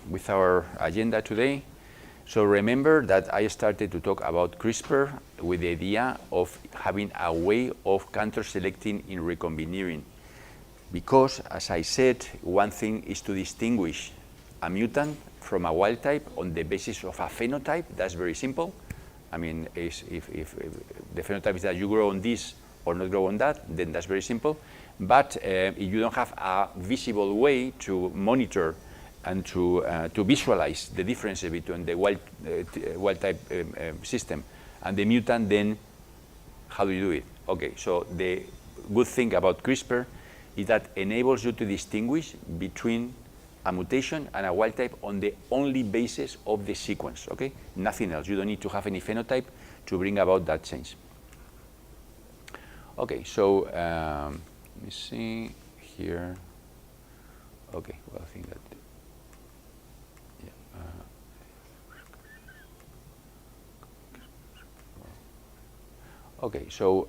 with our agenda today. So remember that I started to talk about CRISPR with the idea of having a way of counter-selecting in recombination. Because, as I said, one thing is to distinguish a mutant from a wild type on the basis of a phenotype. That's very simple. I mean, if the phenotype is that you grow on this or not grow on that, then that's very simple. But if you don't have a visible way to monitor and to visualize the differences between the wild type system and the mutant, then how do you do it? Okay, so the good thing about CRISPR is that enables you to distinguish between a mutation and a wild type on the only basis of the sequence, okay? Nothing else. You don't need to have any phenotype to bring about that change. Okay, so let me see here. Okay, well, I think that, yeah. Okay, so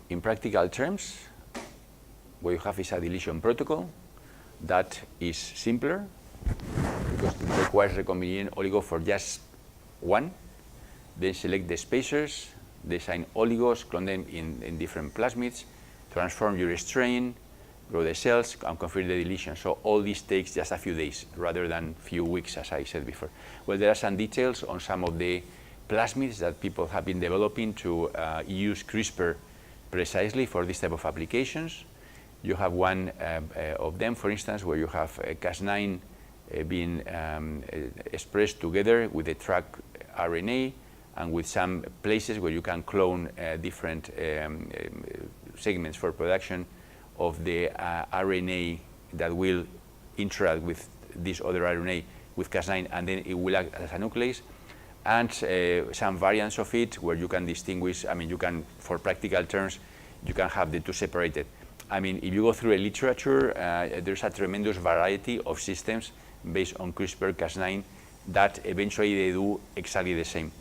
in practical terms, what you have is a deletion protocol that is simpler because it requires recombinant oligo for just one. Then select the spacers, design oligos, clone them in different plasmids, transform your strain, grow the cells, and confirm the deletion. So all this takes just a few days rather than few weeks, as I said before. Well, there are some details on some of the plasmids that people have been developing to use CRISPR precisely for this type of applications. You have one of them, for instance, where you have Cas9 being expressed together with the track RNA and with some places where you can clone different segments for production of the RNA that will interact with this other RNA with Cas9, and then it will act as a nuclease. And some variants of it where you can distinguish, I mean, you can, for practical terms, you can have the two separated. I mean, if you go through a literature, there's a tremendous variety of systems based on CRISPR-Cas9 that eventually they do exactly the same.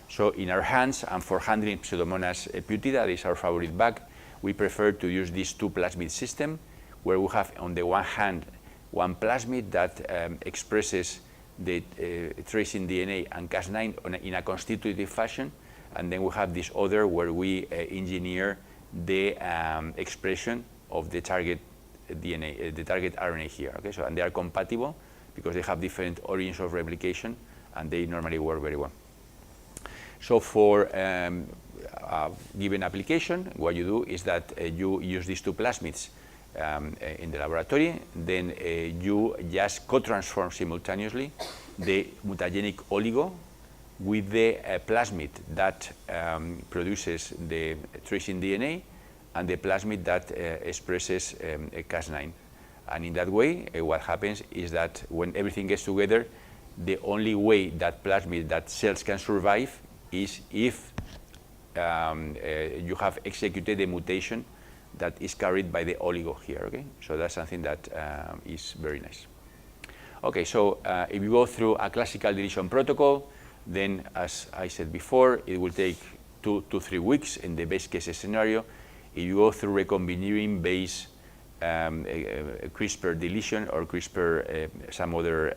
So in our hands, and for handling Pseudomonas puti, that is our favorite bug, we prefer to use this two plasmid system, where we have on the one hand, one plasmid that expresses the tracing DNA and Cas9 in a constitutive fashion, and then we have this other where we engineer the expression of the target DNA, the target RNA here. Okay, so and they are compatible because they have different origins of replication, and they normally work very well. So for a given application, what you do is that you use these two plasmids in the laboratory, then you just co-transform simultaneously the mutagenic oligo with the plasmid that produces the tracing DNA and the plasmid that expresses Cas9. And in that way, what happens is that when everything gets together, the only way that plasmid, that cells can survive is if you have executed the mutation that is carried by the oligo here, okay? So that's something that is very nice. Okay, so if you go through a classical deletion protocol, then as I said before, it will take 2 to 3 weeks in the best case scenario. If you go through recombination based CRISPR deletion or CRISPR some other,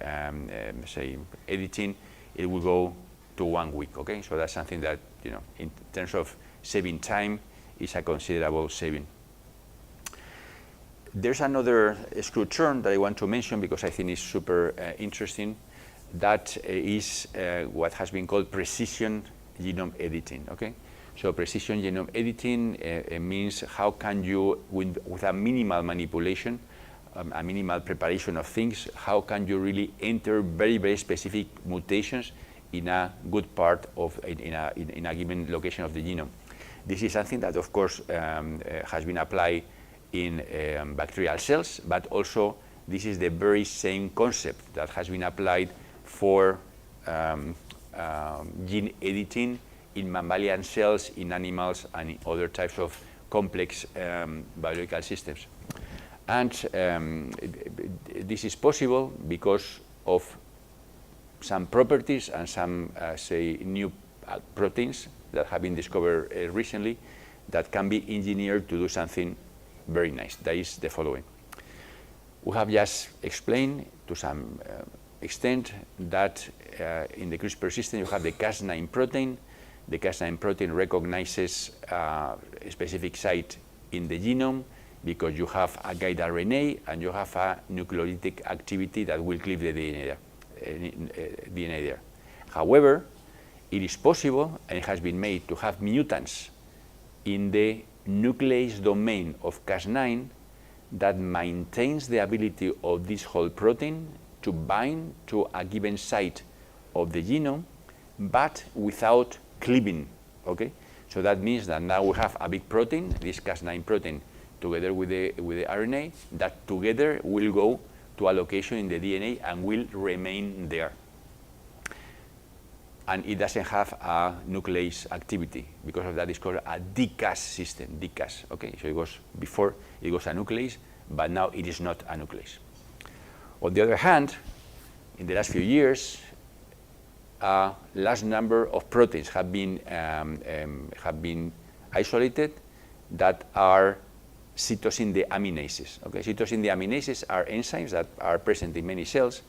say, editing, it will go to 1 week, okay? So that's something that, you know, in terms of saving time, is a considerable saving. There's another screw term that I want to mention because I think it's super interesting. That is what has been called precision genome editing, okay? So precision genome editing means how can you, with a minimal manipulation, a minimal preparation of things, how can you really enter very, very specific mutations in a good part of, in a given location of the genome. This is something that, of course, has been applied in bacterial cells, but also this is the very same concept that has been applied for gene editing in mammalian cells, in animals, and in other types of complex biological systems. And this is possible because of some properties and some, say, new proteins that have been discovered recently that can be engineered to do something very nice. That is the following. We have just explained to some extent that in the CRISPR system you have the Cas9 protein. The Cas9 protein recognizes a specific site in the genome because you have a guide RNA and you have a nucleolytic activity that will cleave the DNA there. However, it is possible, and it has been made, to have mutants in the nuclease domain of Cas9 that maintains the ability of this whole protein to bind to a given site of the genome, but without cleaving, okay? So that means that now we have a big protein, this Cas9 protein, together with the RNA, that together will go to a location in the DNA and will remain there. And it doesn't have a nuclease activity. Because of that, it's called a decas system, decas, okay? So it was, before, it was a nuclease, but now it is not a nuclease. On the other hand, in the last few years, a large number of proteins have been isolated that are cytosine deaminases. Okay? Cytosine deaminases are enzymes that are present in many cells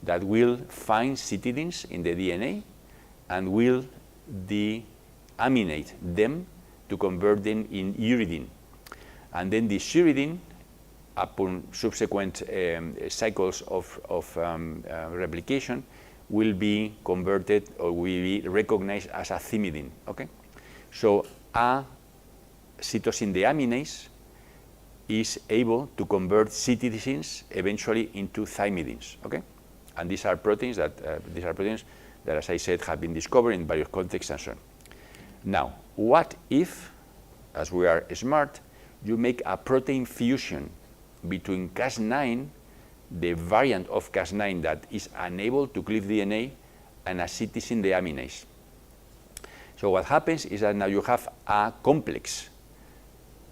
that will find cytidines in the DNA and will deaminate them to convert them in uridine. And then this uridine, upon subsequent cycles of replication, will be converted or will be recognized as a thymidine. Okay? So a cytosine deaminase is able to convert cytidines eventually into thymidines. Okay? And these are proteins that, as I said, have been discovered in various contexts and so on. Now, what if, as we are smart, you make a protein fusion between Cas9, the variant of Cas9 that is unable to cleave DNA, and a cytosine deaminase? So what happens is that now you have a complex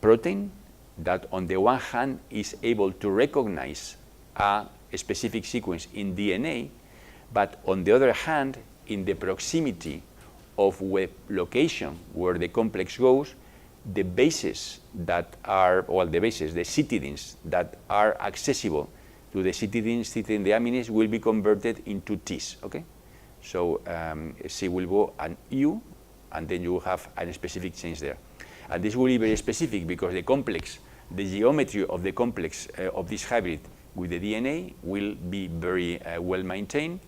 protein that on the one hand is able to recognize a specific sequence in DNA, but on the other hand, in the proximity of web location where the complex goes, the bases that are, well, the cytidines that are accessible to the cytidine deaminase will be converted into Ts, okay? So C will go an U, and then you will have a specific change there. And this will be very specific because the complex, the geometry of the complex of this hybrid with the DNA will be very well maintained,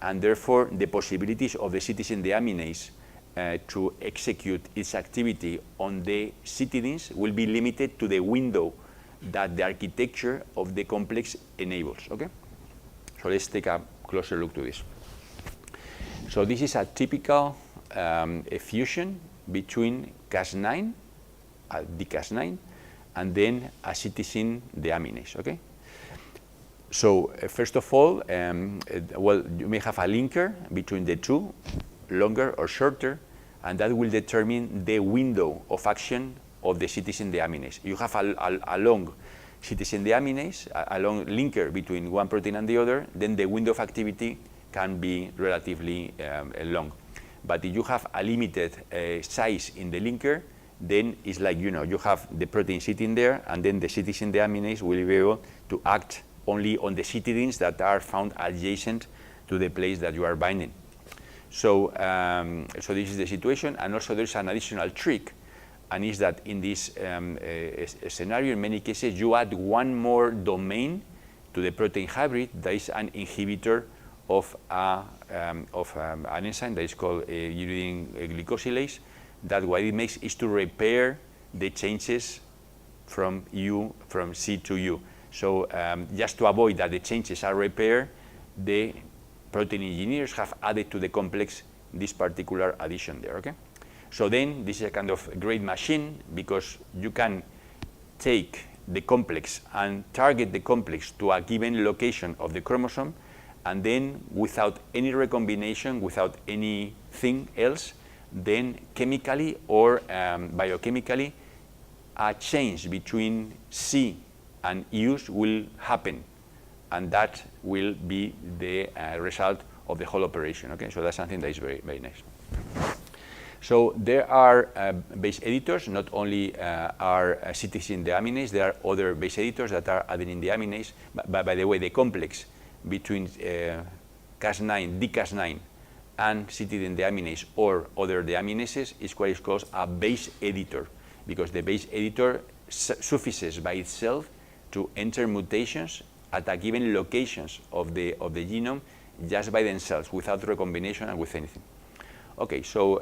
and therefore the possibilities of the cytosine deaminase to execute its activity on the cytidines will be limited to the window that the architecture of the complex enables, okay? So let's take a closer look to this. So this is a typical a fusion between Cas9, decas9, and then a cytosine deaminase, okay? So first of all, well, you may have a linker between the two, longer or shorter, and that will determine the window of action of the cytosine deaminase. You have a long cytosine deaminase, a long linker between one protein and the other, then the window of activity can be relatively long. But if you have a limited size in the linker, then it's like, you know, you have the protein sitting there, and then the cytosine deaminase will be able to act only on the cytidines that are found adjacent to the place that you are binding. So, so this is the situation, and also there's an additional trick, and is that in this scenario, in many cases, you add one more domain to the protein hybrid that is an inhibitor of an enzyme that is called uridine glycosylase, that what it makes is to repair the changes from C to U. So just to avoid that the changes are repaired, the protein engineers have added to the complex this particular addition there, okay? So then this is a kind of great machine because you can take the complex and target the complex to a given location of the chromosome, and then without any recombination, without anything else, then chemically or biochemically, a change between C and U's will happen, and that will be the result of the whole operation. Okay, so that's something that is very, very nice. So there are base editors. Not only are cytosine deaminase, there are other base editors that are adenine deaminase. But by the way, the complex between Cas9, dCas9, and cytidine deaminase or other deaminases is what is called a base editor, because the base editor suffices by itself to enter mutations at a given locations of the genome just by themselves, without recombination and with anything. Okay, so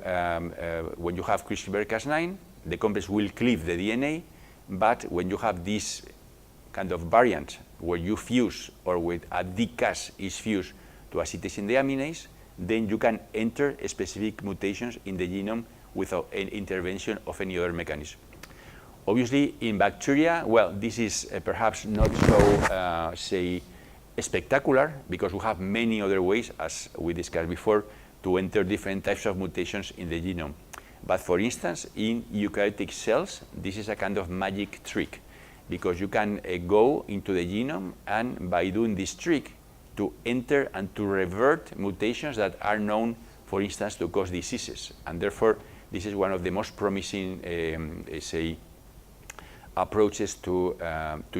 when you have CRISPR-Cas9, the complex will cleave the DNA, but when you have this kind of variant where you fuse, or with a dCas is fused to a cytosine deaminase, then you can enter specific mutations in the genome without any intervention of any other mechanism. Obviously, in bacteria, well, this is perhaps not so, say, spectacular, because we have many other ways, as we discussed before, to enter different types of mutations in the genome. But for instance, in eukaryotic cells, this is a kind of magic trick, because you can go into the genome, and by doing this trick, to enter and to revert mutations that are known, for instance, to cause diseases. And therefore, this is one of the most promising, say, approaches to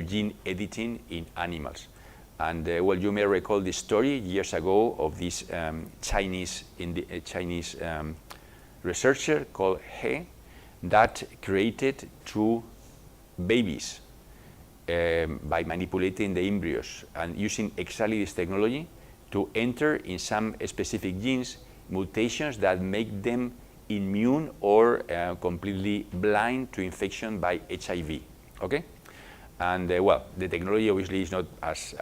gene editing in animals. And well, you may recall this story years ago of this Chinese researcher called He that created 2 babies by manipulating the embryos and using exactly this technology to enter in some specific genes mutations that make them immune or completely blind to infection by HIV. Okay? And well, the technology obviously is not as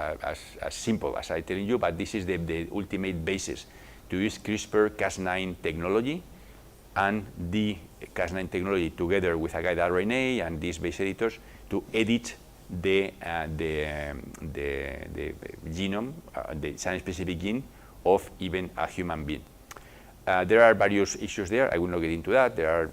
simple as I'm telling you, but this is the ultimate basis to use CRISPR-Cas9 technology and the Cas9 technology together with a guide RNA and these base editors to edit the genome, the specific gene of even a human being. There are various issues there. I will not get into that. There are,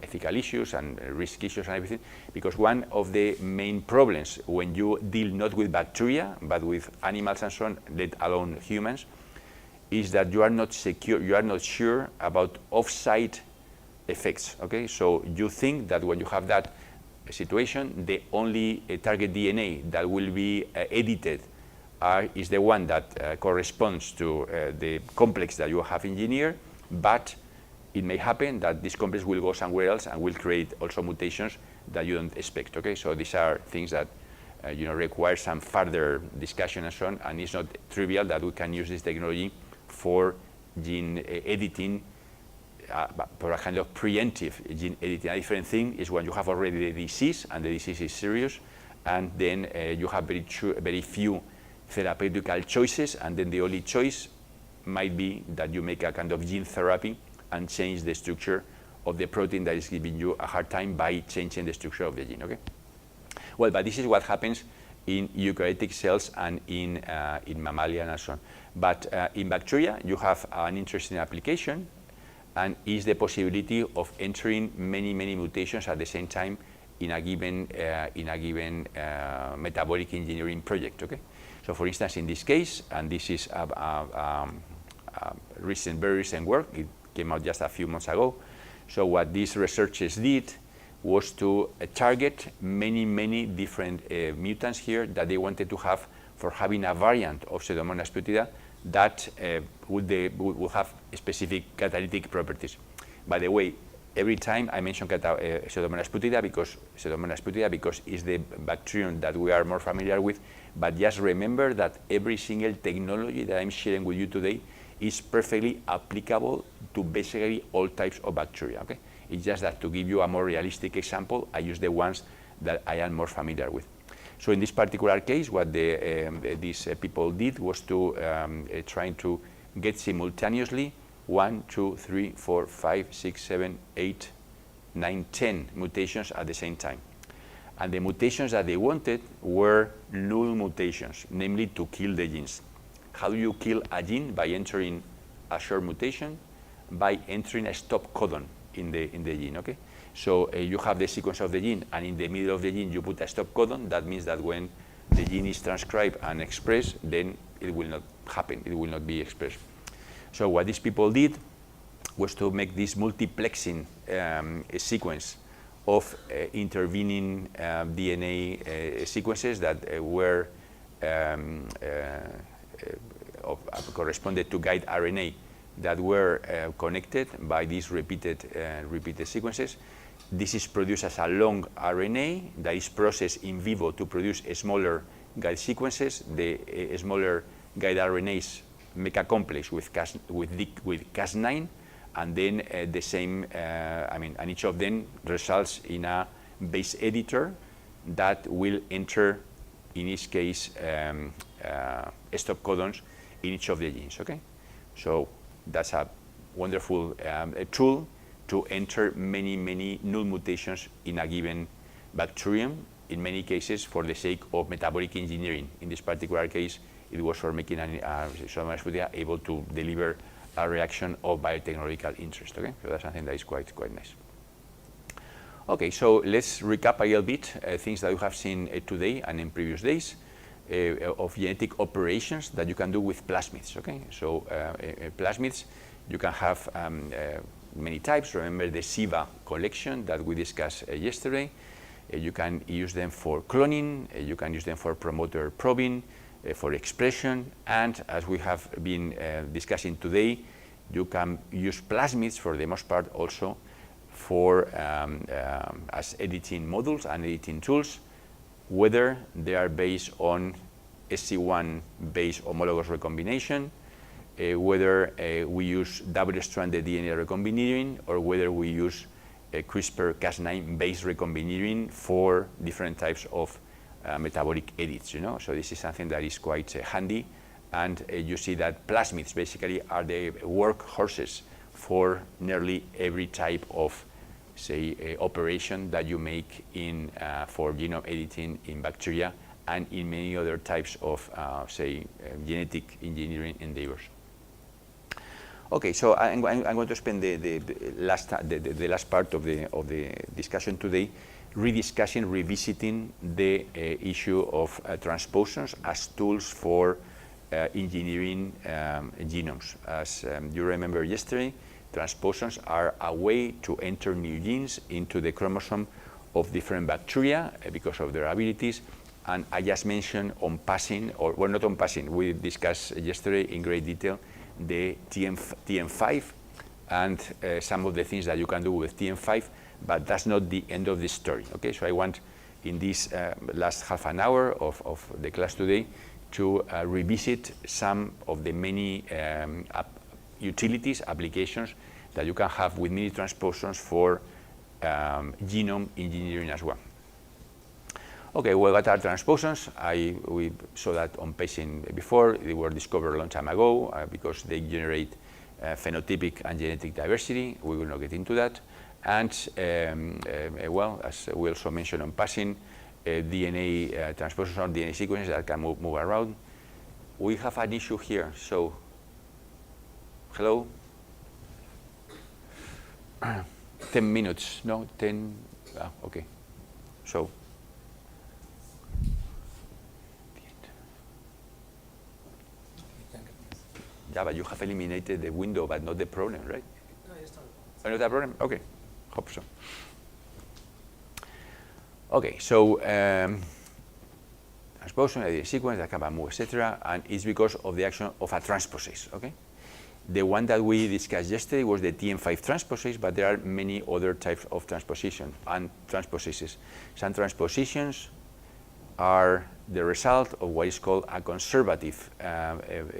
ethical issues and risk issues and everything, because one of the main problems when you deal not with bacteria but with animals and so on, let alone humans, is that you are not secure, you are not sure about off-site effects. Okay, so you think that when you have that situation, the only target DNA that will be edited is the one that corresponds to the complex that you have engineered, but it may happen that this complex will go somewhere else and will create also mutations that you don't expect. Okay, so these are things that require some further discussion and so on, and it's not trivial that we can use this technology for gene editing, for a kind of preemptive gene editing. A different thing is when you have already the disease and the disease is serious, and then you have very few therapeutical choices, and then the only choice might be that you make a kind of gene therapy and change the structure of the protein that is giving you a hard time by changing the structure of the gene. Okay. Well, but this is what happens in eukaryotic cells and in mammalian and so on. But in bacteria, you have an interesting application, and is the possibility of entering many mutations at the same time in a given metabolic engineering project. Okay. So, for instance, in this case, and this is very recent work. It came out just a few months ago. So what these researchers did was to target many different mutants here that they wanted to have for having a variant of Pseudomonas putida that would have specific catalytic properties. By the way, every time I mention Pseudomonas putida because it's the bacterium that we are more familiar with, but just remember that every single technology that I'm sharing with you today is perfectly applicable to basically all types of bacteria. Okay? It's just that to give you a more realistic example, I use the ones that I am more familiar with. So in this particular case, what these people did was to trying to get simultaneously 1, 2, 3, 4, 5, 6, 7, 8, 9, 10 mutations at the same time. And the mutations that they wanted were null mutations, namely to kill the genes. How do you kill a gene? By entering a short mutation, by entering a stop codon in the gene. Okay, so you have the sequence of the gene, and in the middle of the gene you put a stop codon. That means that when the gene is transcribed and expressed, then it will not happen. It will not be expressed. So what these people did was to make this multiplexing sequence of intervening DNA sequences that were corresponded to guide RNA that were connected by these repeated sequences. This is produced as a long RNA that is processed in vivo to produce smaller guide sequences. The smaller guide RNAs make a complex with Cas9, and then the same, and each of them results in a base editor that will enter, in each case, stop codons in each of the genes, okay? So that's a wonderful tool to enter many null mutations in a given bacterium, in many cases for the sake of metabolic engineering. In this particular case, it was for making able to deliver a reaction of biotechnological interest, okay? So that's something that is quite nice. Okay, so let's recap a little bit things that we have seen today and in previous days of genetic operations that you can do with plasmids, okay? So plasmids, you can have many types. Remember the SIVA collection that we discussed yesterday. You can use them for cloning, you can use them for promoter probing, for expression, and as we have been discussing today, you can use plasmids for the most part also for as editing modules and editing tools, whether they are based on SC1-based homologous recombination, whether we use double-stranded DNA recombination, or whether we use CRISPR-Cas9-based recombination for different types of metabolic edits, you know. So this is something that is quite handy, and you see that plasmids basically are the workhorses for nearly every type of, say, operation that you make in for genome editing in bacteria and in many other types of, say, genetic engineering endeavors. Okay, so I'm going to spend the last part of the discussion today revisiting the issue of transposons as tools for engineering genomes. As you remember yesterday, transposons are a way to enter new genes into the chromosome of different bacteria because of their abilities. And I just mentioned on passing, or well, not on passing, we discussed yesterday in great detail the TM5 and some of the things that you can do with TM5, but that's not the end of the story, okay? So I want, in this last half an hour of the class today, to revisit some of the many utilities, applications that you can have with mini transposons for genome engineering as well. Okay, well, what are transposons? We saw that on pacing before. They were discovered a long time ago because they generate phenotypic and genetic diversity. We will not get into that. And, well, as we also mentioned on passing, DNA transposons or DNA sequences that can move around. We have an issue here, so, hello? 10 minutes, no, 10, okay, so. Yeah, but you have eliminated the window, but not the problem, right? No, it's not. Oh, not a problem? Okay, hope so. Okay, so transposon, DNA sequence, that can move, etc., and it's because of the action of a transposase, okay? The one that we discussed yesterday was the TM5 transposase, but there are many other types of transposition and transposases. Some transpositions are the result of what is called a conservative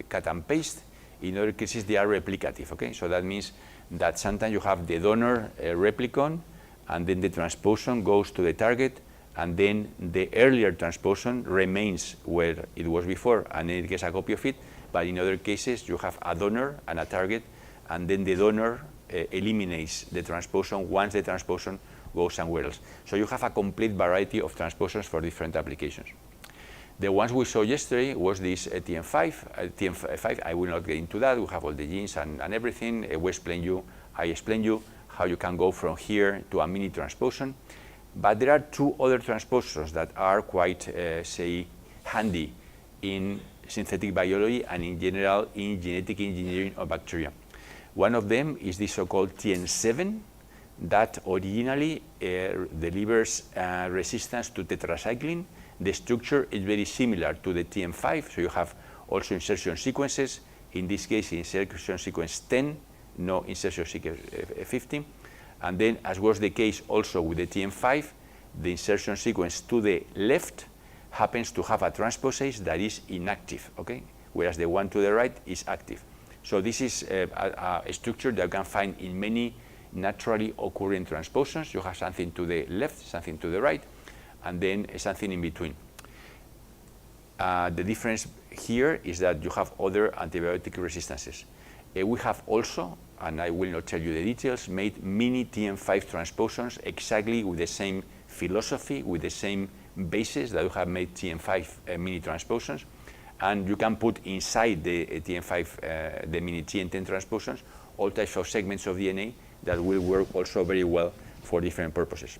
cut and paste. In other cases, they are replicative, okay? So that means that sometimes you have the donor replicon, and then the transposon goes to the target, and then the earlier transposon remains where it was before, and then it gets a copy of it. But in other cases, you have a donor and a target, and then the donor eliminates the transposon once the transposon goes somewhere else. So you have a complete variety of transposons for different applications. The ones we saw yesterday was this TM5. I will not get into that. We have all the genes and everything. I explained you how you can go from here to a mini transposon. But there are two other transposons that are quite, say, handy in synthetic biology and in general in genetic engineering of bacteria. One of them is the so-called TN7 that originally delivers resistance to tetracycline, The structure is very similar to the TM5, so you have also insertion sequences. In this case, insertion sequence 10, no insertion sequence 15. And then, as was the case also with the TM5, the insertion sequence to the left happens to have a transposase that is inactive, okay? Whereas the one to the right is active. So this is a structure that you can find in many naturally occurring transposons. You have something to the left, something to the right, and then something in between. The difference here is that you have other antibiotic resistances. We have also, and I will not tell you the details, made mini TM5 transposons exactly with the same philosophy, with the same basis that we have made TM5 mini transposons. And you can put inside the TM5, the mini TN10 transposons, all types of segments of DNA that will work also very well for different purposes.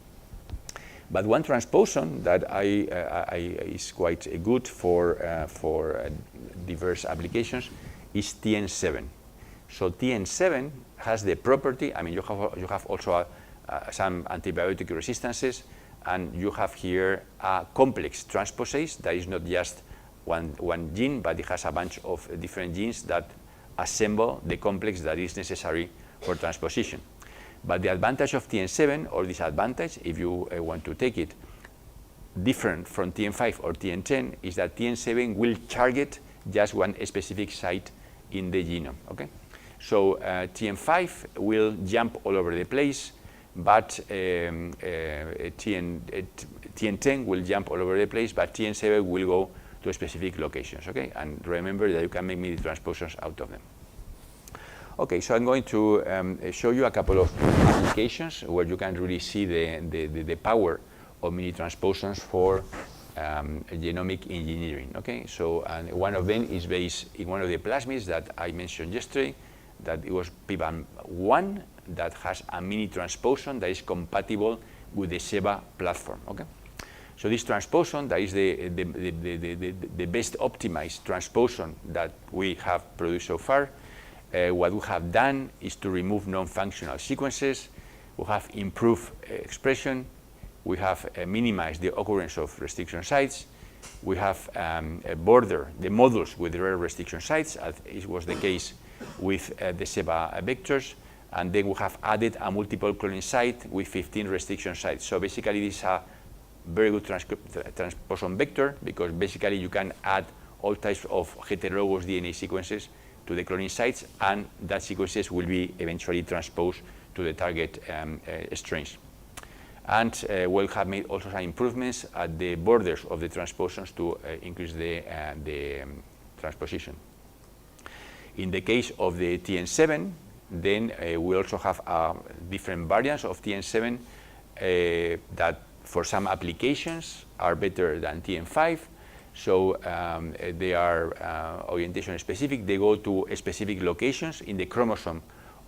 But one transposon that is quite good for diverse applications is TN7. So TN7 has the property, I mean, you have also some antibiotic resistances, and you have here a complex transposase that is not just one gene, but it has a bunch of different genes that assemble the complex that is necessary for transposition. But the advantage of TN7, or disadvantage, if you want to take it, different from TN5 or TN10, is that TN7 will target just one specific site in the genome, okay? So TN5 will jump all over the place, but TN10 will jump all over the place, but TN7 will go to specific locations, okay? And remember that you can make mini transposons out of them. Okay, so I'm going to show you a couple of applications where you can really see the power of mini transposons for genomic engineering, okay? So one of them is based in one of the plasmids that I mentioned yesterday, that it was PBAM1 that has a mini transposon that is compatible with the SEBA platform, okay? So this transposon, that is the best optimized transposon that we have produced so far. What we have done is to remove non-functional sequences. We have improved expression. We have minimized the occurrence of restriction sites. We have bordered the modules with rare restriction sites, as it was the case with the SEBA vectors. And then we have added a multiple cloning site with 15 restriction sites. So basically, this is a very good transposon vector, because basically you can add all types of heterologous DNA sequences to the cloning sites, and that sequences will be eventually transposed to the target strains. And we'll have made also some improvements at the borders of the transposons to increase the transposition. In the case of the TN7, then we also have different variants of TN7 that for some applications are better than TN5. So they are orientation specific. They go to specific locations in the chromosome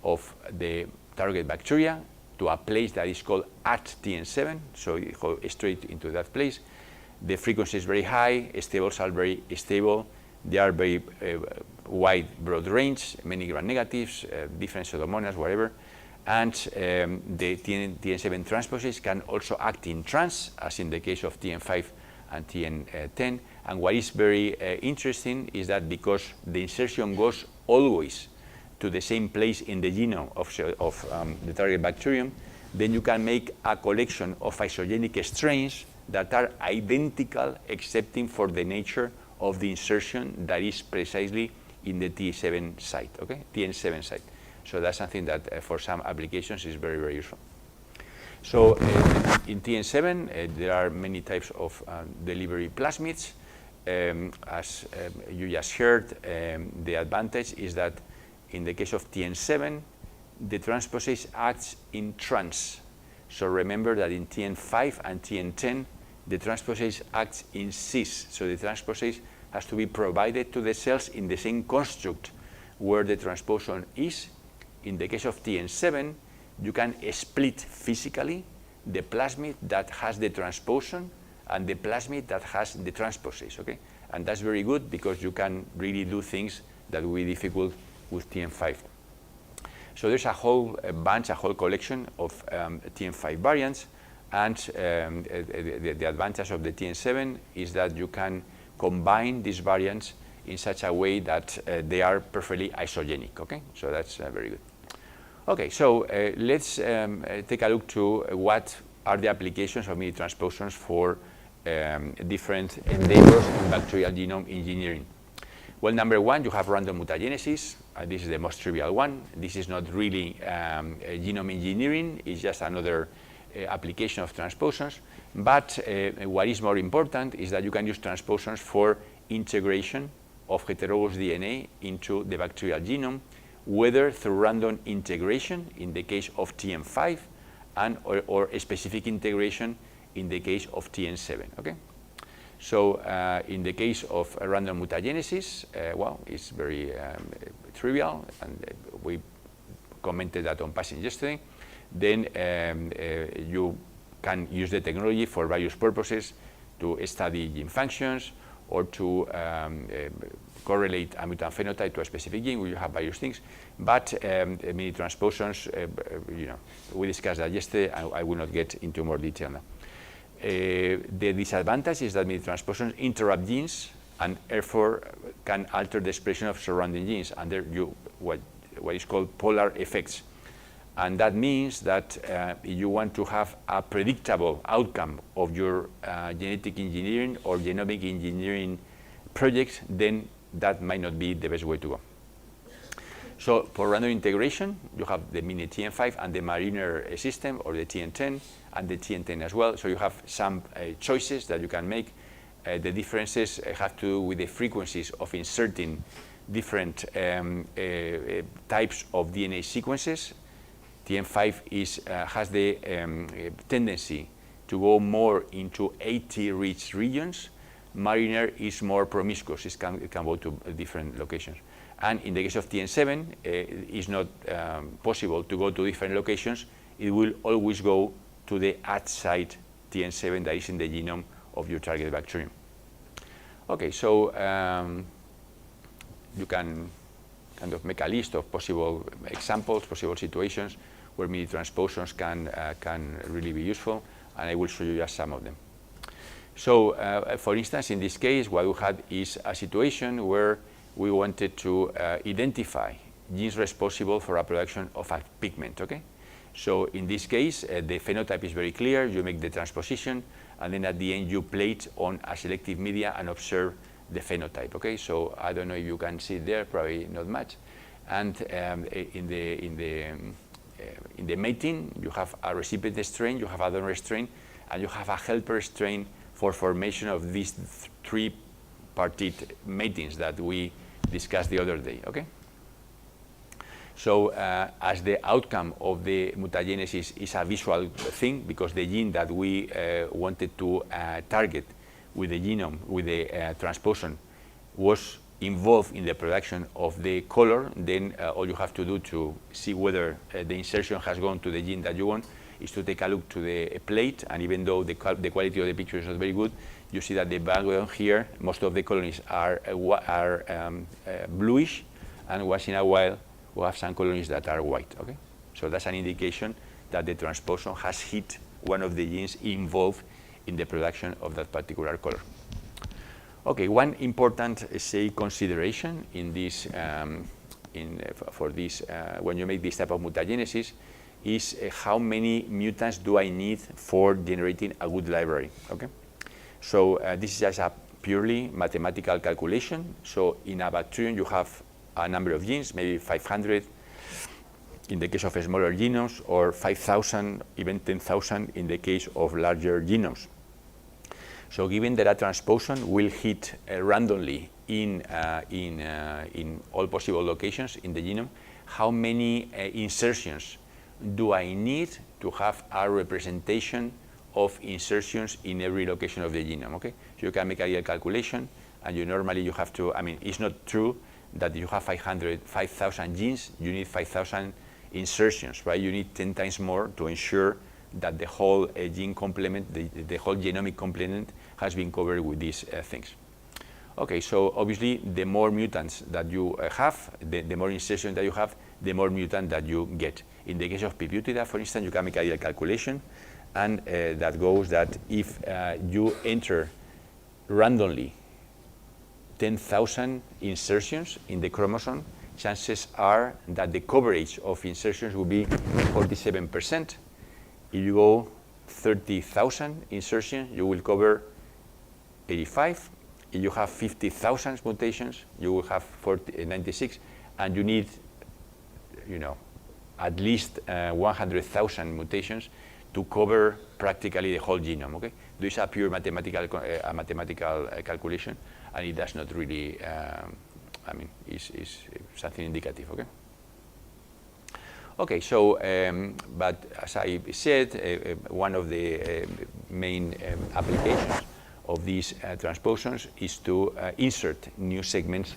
of the target bacteria, to a place that is called at TN7, so you go straight into that place. The frequency is very high, stables are very stable, they are very wide, broad range, many gram-negatives, different pseudomonas, whatever. And the TN7 transposase can also act in trans, as in the case of TN5 and TN10. And what is very interesting is that because the insertion goes always to the same place in the genome of the target bacterium, then you can make a collection of isogenic strains that are identical, excepting for the nature of the insertion that is precisely in the T7 site, okay? TN7 site. So that's something that for some applications is very, very useful. So in TN7, there are many types of delivery plasmids. As you just heard, the advantage is that in the case of TN7, the transposase acts in trans. So remember that in TN5 and TN10, the transposase acts in cis. So the transposase has to be provided to the cells in the same construct where the transposon is. In the case of TN7, you can split physically the plasmid that has the transposon and the plasmid that has the transposase, okay? And that's very good because you can really do things that will be difficult with TN5. So there's a whole bunch, a whole collection of TN5 variants, And the advantage of the TN7 is that you can combine these variants in such a way that they are perfectly isogenic, okay? So that's very good. Okay, so let's take a look to what are the applications of mini-transposons for different endeavors in bacterial genome engineering. Well, number one, you have random mutagenesis. This is the most trivial one. This is not really genome engineering. It's just another application of transposons. But what is more important is that you can use transposons for integration of heterologous DNA into the bacterial genome, whether through random integration in the case of TN5 and or a specific integration in the case of TN7, okay? So in the case of random mutagenesis, well, it's very trivial, and we commented that on passing yesterday. Then you can use the technology for various purposes to study gene functions or to correlate a mutant phenotype to a specific gene. We have various things, but mini-transposons, you know, we discussed that yesterday. I will not get into more detail now. The disadvantage is that mini-transposons interrupt genes and therefore can alter the expression of surrounding genes under what is called polar effects. And that means that if you want to have a predictable outcome of your genetic engineering or genomic engineering project, then that might not be the best way to go. So for random integration, you have the mini TN5 and the Mariner system, or the TN10 and the TN10 as well. So you have some choices that you can make. The differences have to do with the frequencies of inserting different types of DNA sequences. TN5 has the tendency to go more into 80-rich regions. Mariner is more promiscuous. It can go to different locations. And in the case of TN7, it's not possible to go to different locations. It will always go to the at site TN7 that is in the genome of your target bacterium. Okay, so you can kind of make a list of possible examples, possible situations where mini-transposons can really be useful, and I will show you just some of them. So, for instance, in this case, what we had is a situation where we wanted to identify genes responsible for a production of a pigment, okay? So in this case, the phenotype is very clear. You make the transposition, and then at the end you plate on a selective media and observe the phenotype, okay? So I don't know if you can see it there, probably not much. And in the mating, you have a recipient strain, you have a donor strain, and you have a helper strain for formation of these three-parted matings that we discussed the other day, okay? So as the outcome of the mutagenesis is a visual thing, because the gene that we wanted to target with the genome, with the transposon, was involved in the production of the color, then all you have to do to see whether the insertion has gone to the gene that you want is to take a look to the plate, and even though the quality of the picture is not very good, you see that the background here, most of the colonies are bluish, and once in a while we have some colonies that are white, okay? So that's an indication that the transposon has hit one of the genes involved in the production of that particular color. Okay, one important, say, consideration in this, when you make this type of mutagenesis is how many mutants do I need for generating a good library, okay? So this is just a purely mathematical calculation. So in a bacterium, you have a number of genes, maybe 500 in the case of smaller genomes, or 5,000, even 10,000 in the case of larger genomes. So given that a transposon will hit randomly in all possible locations in the genome, how many insertions do I need to have a representation of insertions in every location of the genome, okay? So you can make a real calculation, and you have to, I mean, it's not true that you have 5,000 genes, you need 5,000 insertions, right? You need 10 times more to ensure that the whole gene complement, the whole genomic complement has been covered with these things. Okay, so obviously the more mutants that you have, the more insertions that you have, the more mutant that you get. In the case of P. butida, for instance, you can make a real calculation, and that goes that if you enter randomly 10,000 insertions in the chromosome, chances are that the coverage of insertions will be 47%. If you go 30,000 insertions, you will cover 85. If you have 50,000 mutations, you will have 96, and you need, at least 100,000 mutations to cover practically the whole genome. Okay, this is a pure mathematical calculation, and it does not really, is something indicative. Okay. Okay, so, but as I said, one of the main applications of these transposons is to insert new segments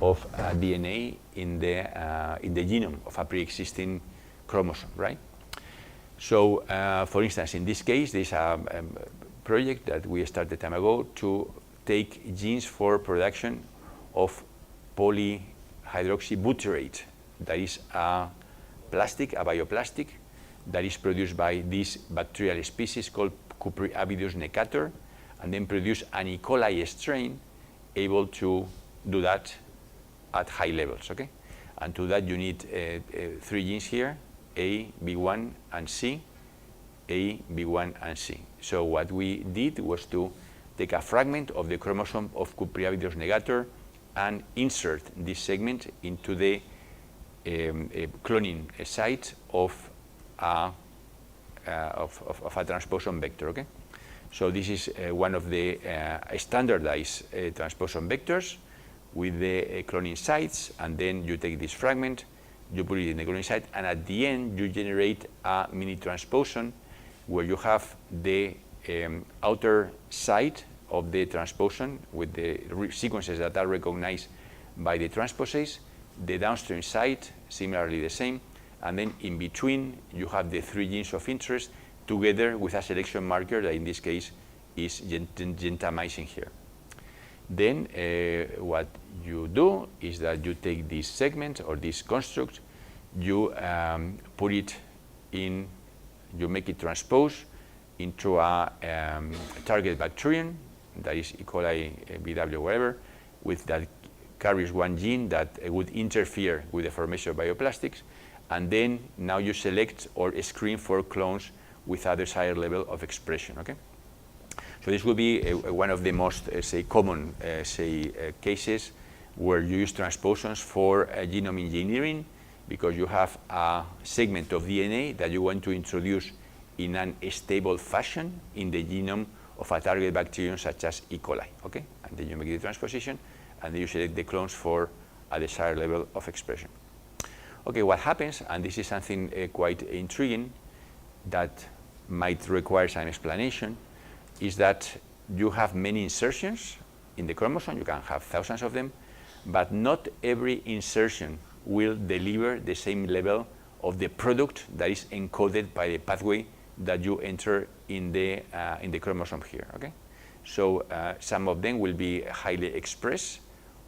of DNA in the genome of a pre-existing chromosome, right? So, for instance, in this case, there's a project that we started time ago to take genes for production of polyhydroxybutyrate. That is a plastic, a bioplastic, that is produced by this bacterial species called Cupriavidus necator, and then produce an E. coli strain able to do that at high levels, okay? And to that you need 3 genes here, A, B1, and C, A, B1, and C. So what we did was to take a fragment of the chromosome of Cupriavidus necator and insert this segment into the cloning site of a transposon vector, okay? So this is one of the standardized transposon vectors with the cloning sites, and then you take this fragment, you put it in the cloning site, and at the end you generate a mini transposon where you have the outer site of the transposon with the sequences that are recognized by the transposase, the downstream site, similarly the same, and then in between you have the 3 genes of interest together with a selection marker that in this case is gentamicin here. Then what you do is that you take this segment or this construct, you put it in, you make it transpose into a target bacterium, that is E. coli, BW, whatever, with that carries one gene that would interfere with the formation of bioplastics, and then now you select or screen for clones with a desired level of expression. Okay, so this will be one of the most common cases where you use transposons for genome engineering, because you have a segment of DNA that you want to introduce in an stable fashion in the genome of a target bacterium such as E. coli. Okay, and then you make the transposition, and then you select the clones for a desired level of expression. Okay, what happens, and this is something quite intriguing that might require some explanation, is that you have many insertions in the chromosome, you can have thousands of them, but not every insertion will deliver the same level of the product that is encoded by the pathway that you enter in the chromosome here, okay? So some of them will be highly expressed,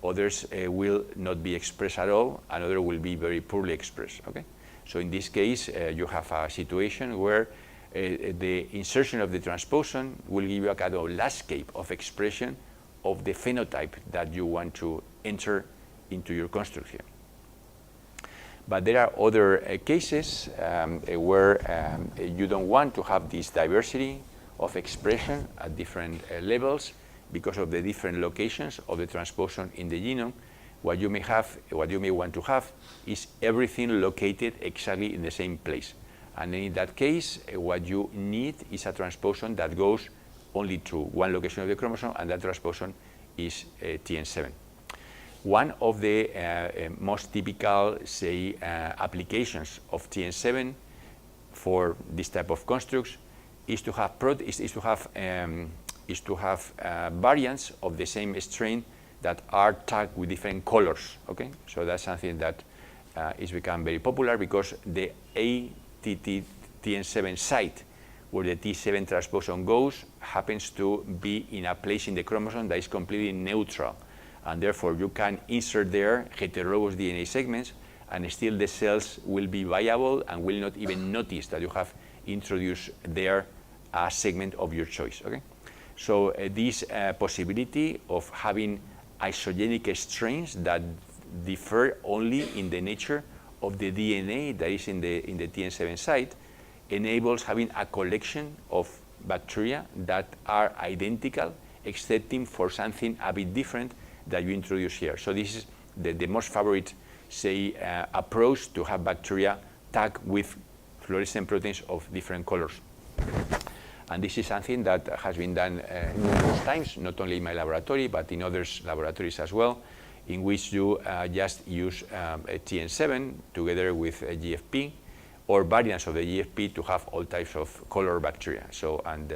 others will not be expressed at all, and others will be very poorly expressed, okay? So in this case, you have a situation where the insertion of the transposon will give you a kind of landscape of expression of the phenotype that you want to enter into your construct here. But there are other cases where you don't want to have this diversity of expression at different levels because of the different locations of the transposon in the genome. What you may want to have is everything located exactly in the same place. And in that case, what you need is a transposon that goes only to one location of the chromosome, and that transposon is TN7. One of the most typical, applications of TN7 for this type of constructs is to have variants of the same strain that are tagged with different colors. Okay, so that's something that is become very popular because the TN7 site where the T7 transposon goes happens to be in a place in the chromosome that is completely neutral, and therefore you can insert there heterologous DNA segments and still the cells will be viable and will not even notice that you have introduced there a segment of your choice. Okay, so this possibility of having isogenic strains that differ only in the nature of the DNA that is in the TN7 site enables having a collection of bacteria that are identical, excepting for something a bit different that you introduce here. So this is the most favorite, say, approach to have bacteria tagged with fluorescent proteins of different colors. And this is something that has been done numerous times, not only in my laboratory, but in others' laboratories as well, in which you just use a TN7 together with a GFP or variants of the GFP to have all types of color bacteria. So, and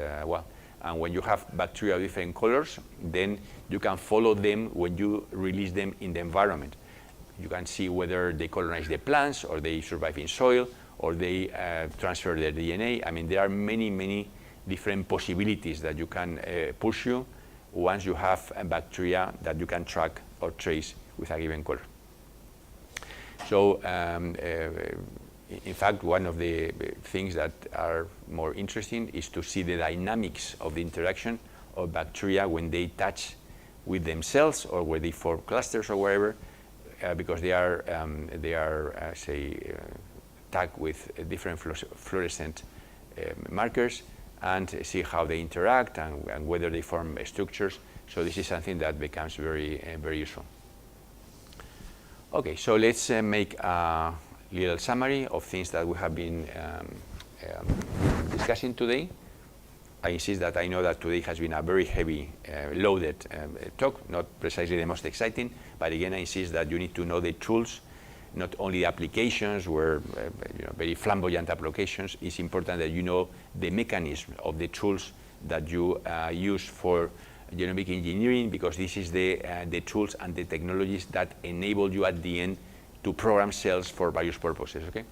when you have bacteria of different colors, then you can follow them when you release them in the environment. You can see whether they colonize the plants, or they survive in soil, or they transfer their DNA. I mean, there are many, many different possibilities that you can pursue once you have a bacteria that you can track or trace with a given color. So, in fact, one of the things that are more interesting is to see the dynamics of the interaction of bacteria when they touch with themselves or when they form clusters or wherever, because they are tagged with different fluorescent markers, and see how they interact and whether they form structures. So this is something that becomes very, very useful. Okay, so let's make a little summary of things that we have been discussing today. I insist that I know that today has been a very heavy, loaded talk, not precisely the most exciting, but again, I insist that you need to know the tools, not only applications where very flamboyant applications. It's important that you know the mechanism of the tools that you use for genomic engineering, because this is the tools and the technologies that enable you at the end to program cells for various purposes. Okay,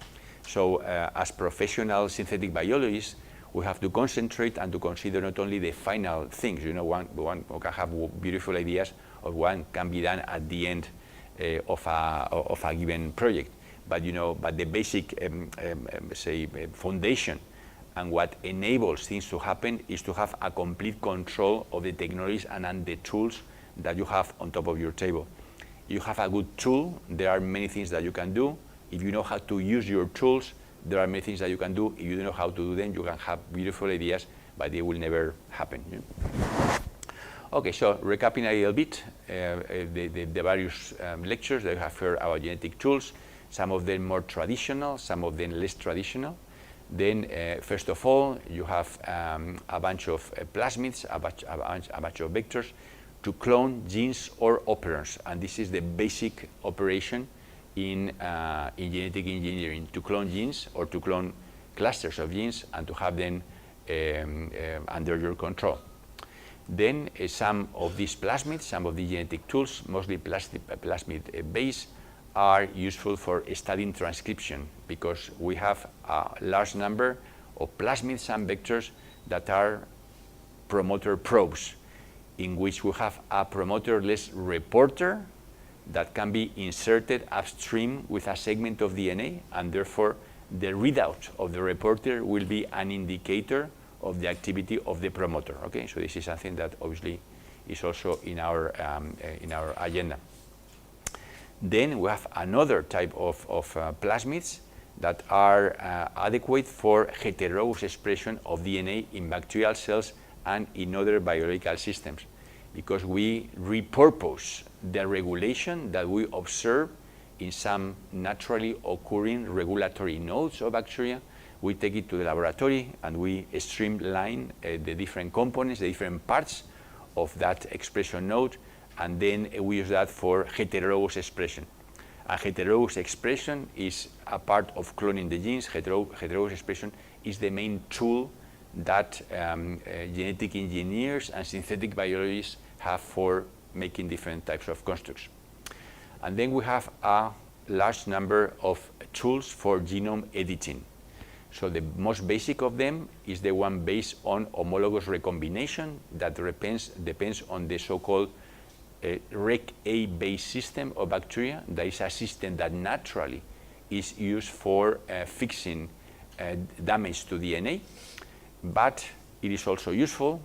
so as professional synthetic biologists, we have to concentrate and to consider not only the final things. One can have beautiful ideas of what can be done at the end of a given project, but the basic foundation and what enables things to happen is to have a complete control of the technologies and the tools that you have on top of your table. You have a good tool, there are many things that you can do. If you know how to use your tools, there are many things that you can do. If you don't know how to do them, you can have beautiful ideas, but they will never happen. Okay, so recapping a little bit, the various lectures that you have heard about genetic tools, some of them more traditional, some of them less traditional. Then, first of all, you have a bunch of plasmids, a bunch of vectors to clone genes or operons, and this is the basic operation in genetic engineering, to clone genes or to clone clusters of genes and to have them under your control. Then some of these plasmids, some of the genetic tools, mostly plasmid-based, are useful for studying transcription, because we have a large number of plasmids and vectors that are promoter probes, in which we have a promoterless reporter that can be inserted upstream with a segment of DNA, and therefore the readout of the reporter will be an indicator of the activity of the promoter. Okay, so this is something that obviously is also in our agenda. Then we have another type of plasmids that are adequate for heterologous expression of DNA in bacterial cells and in other biological systems, because we repurpose the regulation that we observe in some naturally occurring regulatory nodes of bacteria. We take it to the laboratory and we streamline the different components, the different parts of that expression node, and then we use that for heterologous expression. And heterologous expression is a part of cloning the genes. Heterologous expression is the main tool that genetic engineers and synthetic biologists have for making different types of constructs. And then we have a large number of tools for genome editing. So the most basic of them is the one based on homologous recombination that depends on the so-called Rec-A based system of bacteria. That is a system that naturally is used for fixing damage to DNA, but it is also useful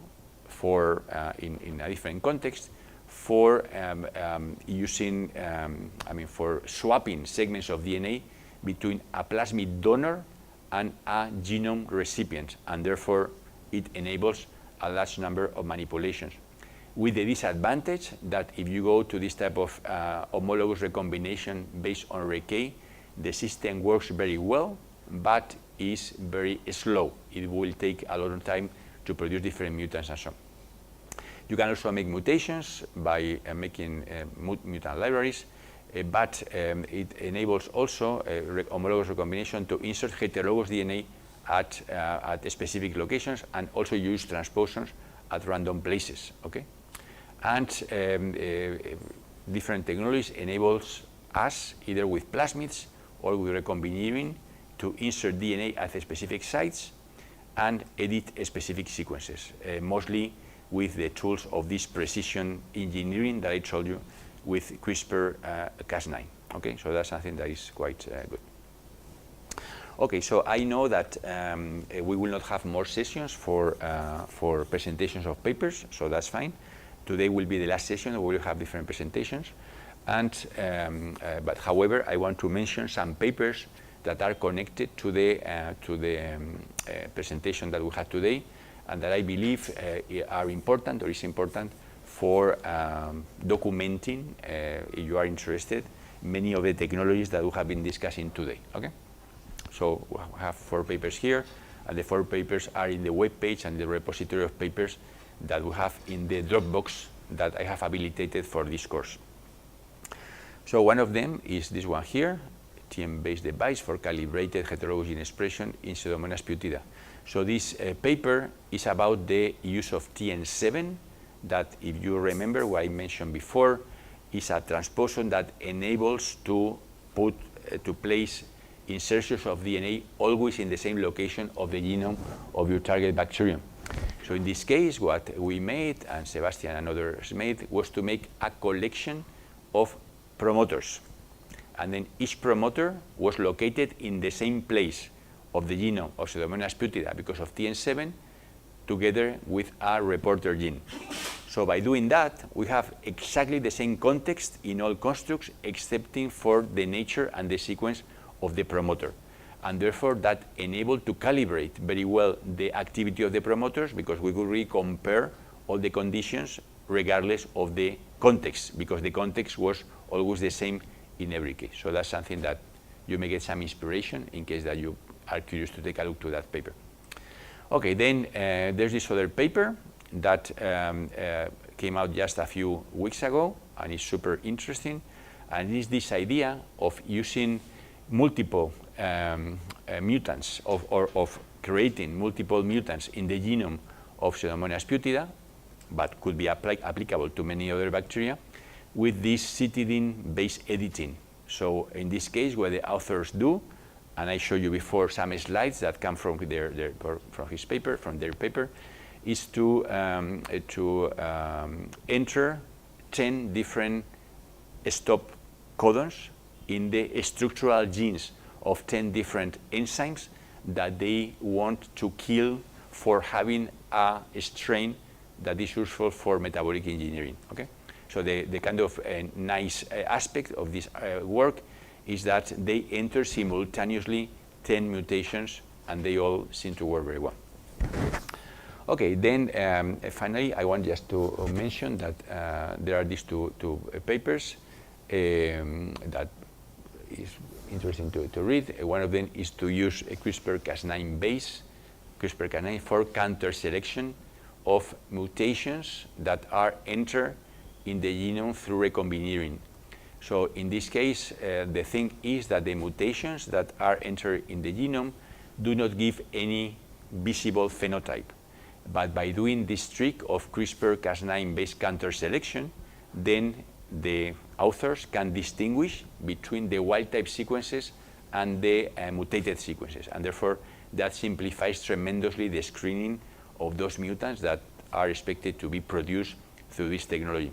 for, in a different context, for using, for swapping segments of DNA between a plasmid donor and a genome recipient, and therefore it enables a large number of manipulations. With the disadvantage that if you go to this type of homologous recombination based on RK, the system works very well, but is very slow. It will take a lot of time to produce different mutants and so on. You can also make mutations by making mutant libraries, but it enables also homologous recombination to insert heterologous DNA at specific locations, and also use transposons at random places. Okay, and different technologies enables us, either with plasmids or with recombination, to insert DNA at specific sites and edit specific sequences, mostly with the tools of this precision engineering that I told you with CRISPR-Cas9. Okay, so that's something that is quite good. Okay, so I know that we will not have more sessions for presentations of papers, so that's fine. Today will be the last session, we will have different presentations. And, but however, I want to mention some papers that are connected to the presentation that we had today, and that I believe are important, or is important, for documenting, if you are interested, many of the technologies that we have been discussing today. Okay? So we have 4 papers here, and the 4 papers are in the web page and the repository of papers that we have in the Dropbox that I have habilitated for this course. So one of them is this one here, TM-based device for calibrated heterologous gene expression in Pseudomonas putida. So this paper is about the use of TN7, that, if you remember what I mentioned before, is a transposon that enables to place insertions of DNA always in the same location of the genome of your target bacterium. So in this case, what we made, and Sebastian and others made, was to make a collection of promoters. And then each promoter was located in the same place of the genome of Pseudomonas putida because of TN7, together with a reporter gene. So by doing that, we have exactly the same context in all constructs, excepting for the nature and the sequence of the promoter. And therefore, that enabled to calibrate very well the activity of the promoters, because we could really compare all the conditions regardless of the context, because the context was always the same in every case. So that's something that you may get some inspiration in case that you are curious to take a look to that paper. Okay, then there's this other paper that came out just a few weeks ago, and it's super interesting, and it's this idea of using multiple mutants, of creating multiple mutants in the genome of Pseudomonas putida, but could be applicable to many other bacteria, with this cytidine-based editing. So in this case, what the authors do, and I showed you before some slides that come from from their paper, is to enter 10 different stop codons in the structural genes of 10 different enzymes that they want to kill for having a strain that is useful for metabolic engineering. Okay? So the kind of nice aspect of this work is that they enter simultaneously 10 mutations, and they all seem to work very well. Okay, then finally, I want just to mention that there are these two papers that is interesting to read. One of them is to use a CRISPR-Cas9 base, CRISPR-Cas9 for counter selection of mutations that are entered in the genome through recombination. So in this case, the thing is that the mutations that are entered in the genome do not give any visible phenotype. But by doing this trick of CRISPR-Cas9 based counter selection, then the authors can distinguish between the wild type sequences and the mutated sequences. And therefore, that simplifies tremendously the screening of those mutants that are expected to be produced through this technology.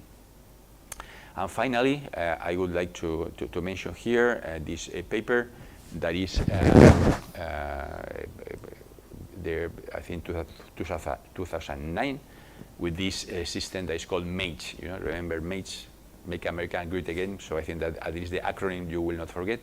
And finally, I would like to mention here this paper that is there, I think 2009, with this system that is called MAGE. Remember MAGE, Make America Great Again. So I think that at least the acronym you will not forget,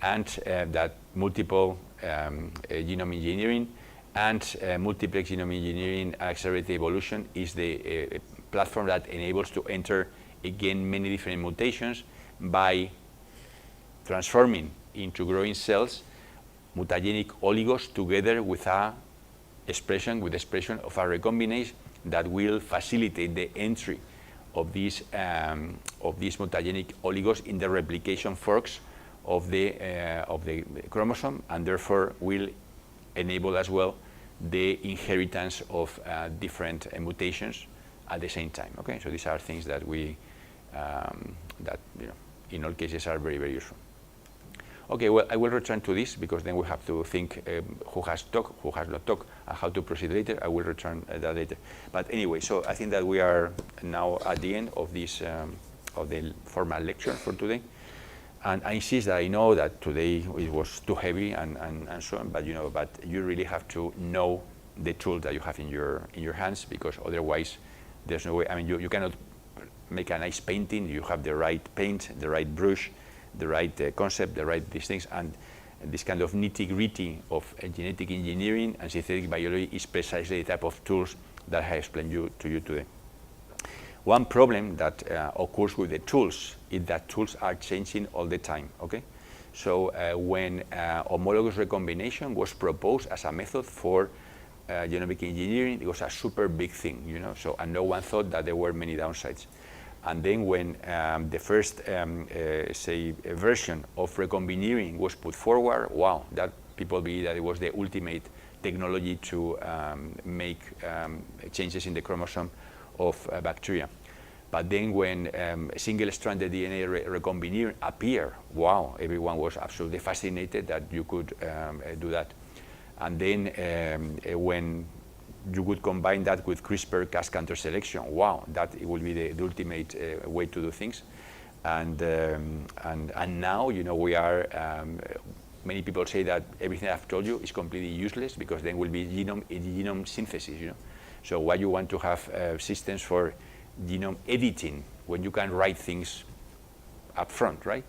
and that multiple genome engineering and multiplex genome engineering accelerated evolution is the platform that enables to enter again many different mutations by transforming into growing cells mutagenic oligos together with the expression of a recombinase that will facilitate the entry of these mutagenic oligos in the replication forks of the chromosome, and therefore will enable as well the inheritance of different mutations at the same time. Okay, so these are things that we in all cases are very, very useful. Okay, well, I will return to this because then we have to think who has talked, who has not talked, and how to proceed later. I will return that later. But anyway, so I think that we are now at the end of this of the formal lecture for today. And I insist that I know that today it was too heavy and so on, but but you really have to know the tool that you have in your hands, because otherwise there's no way. I mean, you cannot make a nice painting. You have the right paint, the right brush, the right concept, the right these things, and this kind of nitty-gritty of genetic engineering and synthetic biology is precisely the type of tools that I explained to you today. One problem that occurs with the tools is that tools are changing all the time. Okay, so when homologous recombination was proposed as a method for genomic engineering, it was a super big thing, So, and no one thought that there were many downsides. And then when the first, version of recombinering was put forward, wow, that people believed that it was the ultimate technology to make changes in the chromosome of bacteria. But then when single-stranded DNA recombinering appeared, wow, everyone was absolutely fascinated that you could do that. And then when you could combine that with CRISPR-Cas counter selection, wow, that it will be the ultimate way to do things. And now, we are, many people say that everything I've told you is completely useless because then will be genome synthesis, So why you want to have systems for genome editing when you can write things up front, right?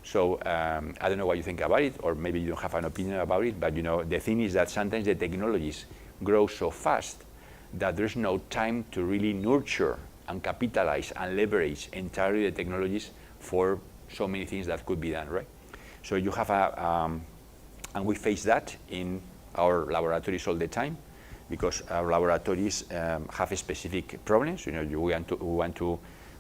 So I don't know what you think about it, or maybe you don't have an opinion about it, but the thing is that sometimes the technologies grow so fast that there's no time to really nurture and capitalize and leverage entirely the technologies for so many things that could be done, right? So you have and we face that in our laboratories all the time, because our laboratories have specific problems. We want to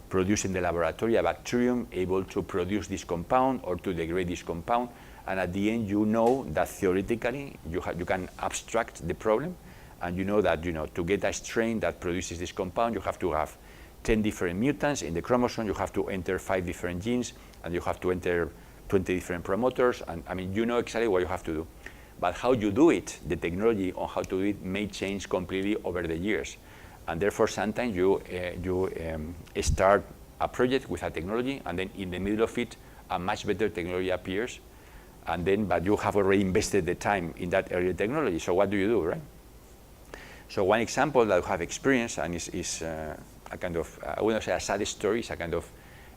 produce in the laboratory a bacterium able to produce this compound or to degrade this compound, and at the end that theoretically you can abstract the problem, and that to get a strain that produces this compound, you have to have 10 different mutants in the chromosome, you have to enter 5 different genes, and you have to enter 20 different promoters, and I mean exactly what you have to do. But how you do it, the technology on how to do it may change completely over the years. And therefore, sometimes you start a project with a technology, and then in the middle of it, a much better technology appears, but you have already invested the time in that earlier technology. So what do you do, right? So one example that I have experienced, and is a kind of, I wouldn't say a sad story, it's a kind of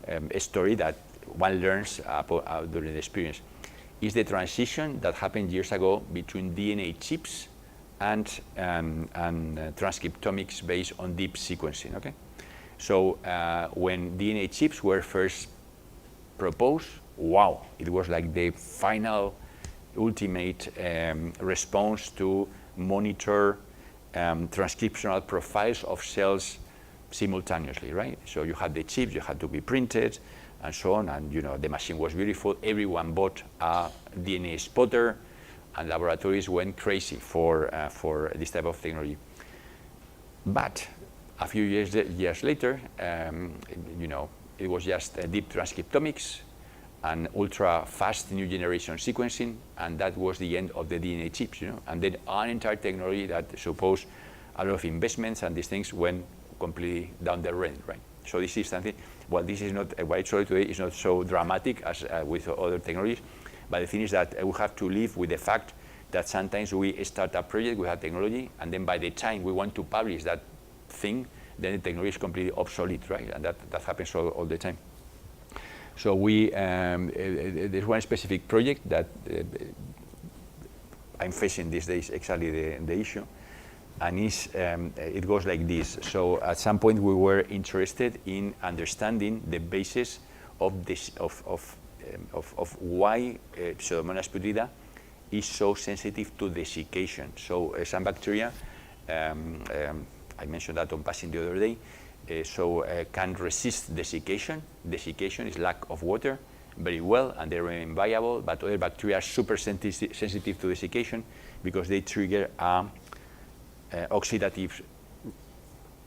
a story that one learns during the experience, is the transition that happened years ago between DNA chips and transcriptomics based on deep sequencing. Okay, so when DNA chips were first proposed, wow, it was like the final, ultimate response to monitor transcriptional profiles of cells simultaneously, right? So you had the chips, you had to be printed, and so on, and the machine was beautiful. Everyone bought a DNA spotter, and laboratories went crazy for this type of technology. But a few years later, it was just deep transcriptomics and ultra-fast new generation sequencing, and that was the end of the DNA chips, And then an entire technology that supposed a lot of investments and these things went completely down the drain, right? So this is something, well, this is not, what I showed today is not so dramatic as with other technologies, but the thing is that we have to live with the fact that sometimes we start a project with a technology, and then by the time we want to publish that thing, then the technology is completely obsolete, right? And that happens all the time. So there's one specific project that I'm facing these days, exactly the issue, and it goes like this. So at some point we were interested in understanding the basis of this of why Pseudomonas putida is so sensitive to desiccation. So some bacteria, I mentioned that on passing the other day, can resist desiccation. Desiccation is lack of water very well, and they remain viable, but other bacteria are super sensitive to desiccation because they trigger oxidative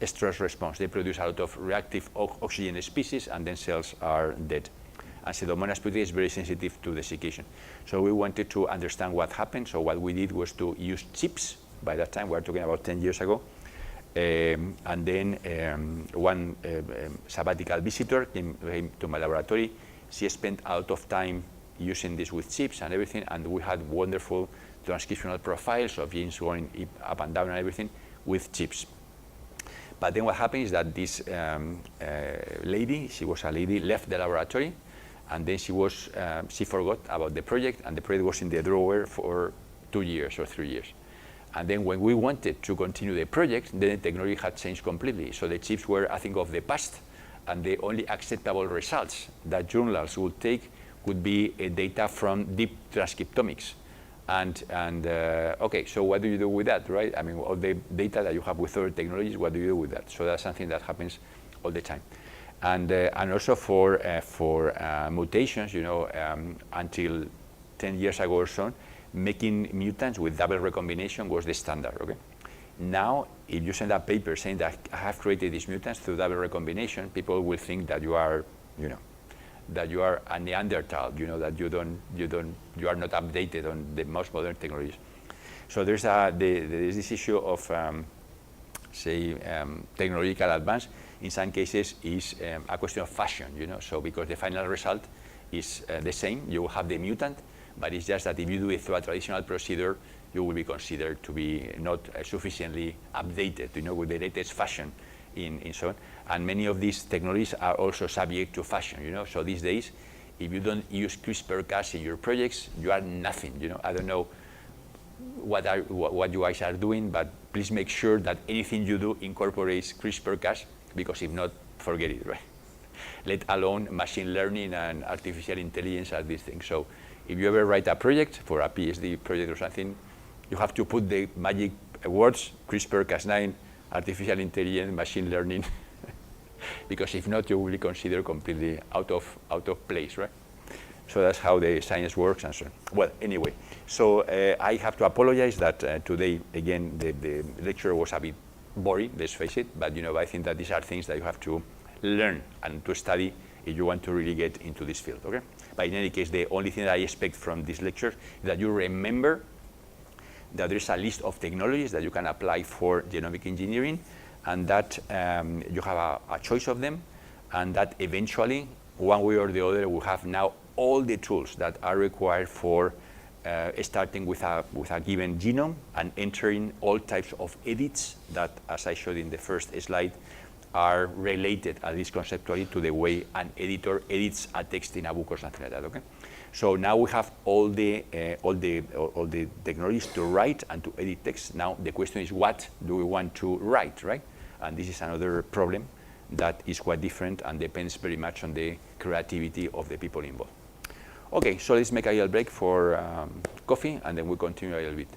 stress response. They produce a lot of reactive oxygen species, and then cells are dead. And Pseudomonas putida is very sensitive to desiccation. So we wanted to understand what happened. So what we did was to use chips. By that time, we were talking about 10 years ago. And then one sabbatical visitor came to my laboratory. She spent a lot of time using this with chips and everything, and we had wonderful transcriptional profiles of genes going up and down and everything with chips. But then what happened is that this lady, she was a lady, left the laboratory, and then she forgot about the project, and the project was in the drawer for 2 years or 3 years. And then when we wanted to continue the project, then the technology had changed completely. So the chips were a thing of the past, and the only acceptable results that journals would take would be data from deep transcriptomics. And okay, so what do you do with that, right? I mean, all the data that you have with other technologies, what do you do with that? So that's something that happens all the time. And also for mutations, you know, until 10 years ago or so, making mutants with double recombination was the standard, okay? Now, if you send a paper saying that I have created these mutants through double recombination, people will think that you are, you know, that you are a Neanderthal, you know, that you are not updated on the most modern technologies. So there's this issue of, technological advance. In some cases, is a question of fashion, you know. So because the final result is the same, you will have the mutant, but it's just that if you do it through a traditional procedure, you will be considered to be not sufficiently updated, you know, with the latest fashion in so on. And many of these technologies are also subject to fashion, you know. So these days, if you don't use CRISPR-Cas in your projects, you are nothing, you know. I don't know what you guys are doing, but please make sure that anything you do incorporates CRISPR-Cas, because if not, forget it, right? Let alone machine learning and artificial intelligence and these things. So if you ever write a project for a PhD project or something, you have to put the magic words, CRISPR-Cas9, artificial intelligence, machine learning, because if not, you will be considered completely out of place, right? So that's how the science works and so on. Well, anyway, so I have to apologize that today, again, the lecture was a bit boring, let's face it, but you know, I think that these are things that you have to learn and to study if you want to really get into this field, okay? But in any case, the only thing that I expect from this lecture is that you remember that there is a list of technologies that you can apply for genomic engineering, and that you have a choice of them, and that eventually, one way or the other, we have now all the tools that are required for starting with a given genome and entering all types of edits that, as I showed in the first slide, are related, at least conceptually, to the way an editor edits a text in a book or something like that. Okay, so now we have all the technologies to write and to edit text. Now the question is, what do we want to write, right? And this is another problem that is quite different and depends very much on the creativity of the people involved. Okay, so let's make a little break for coffee, and then we'll continue a little bit.